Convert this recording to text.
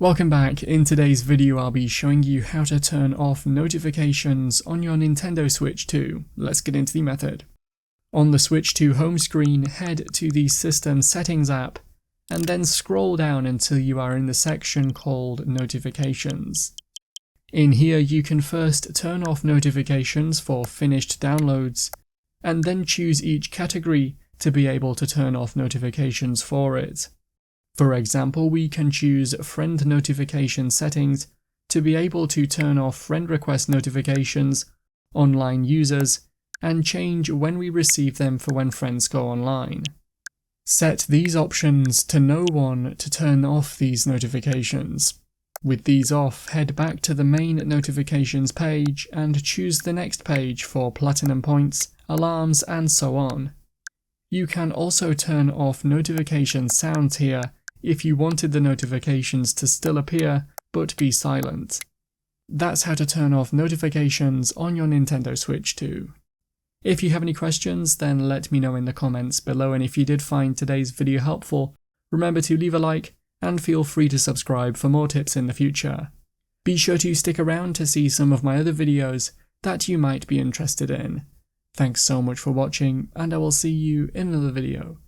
Welcome back. In today's video I'll be showing you how to turn off notifications on your Nintendo Switch 2. Let's get into the method. On the Switch 2 home screen, head to the System Settings app and then scroll down until you are in the section called Notifications. In here you can first turn off notifications for finished downloads and then choose each category to be able to turn off notifications for it. For example, we can choose Friend Notification Settings to be able to turn off friend request notifications, online users, and change when we receive them for when friends go online. Set these options to No One to turn off these notifications. With these off, head back to the main notifications page and choose the next page for platinum points, alarms, and so on. You can also turn off notification sounds here if you wanted the notifications to still appear but be silent. That's how to turn off notifications on your Nintendo Switch 2. If you have any questions, then let me know in the comments below, and if you did find today's video helpful, remember to leave a like and feel free to subscribe for more tips in the future. Be sure to stick around to see some of my other videos that you might be interested in. Thanks so much for watching, and I will see you in another video.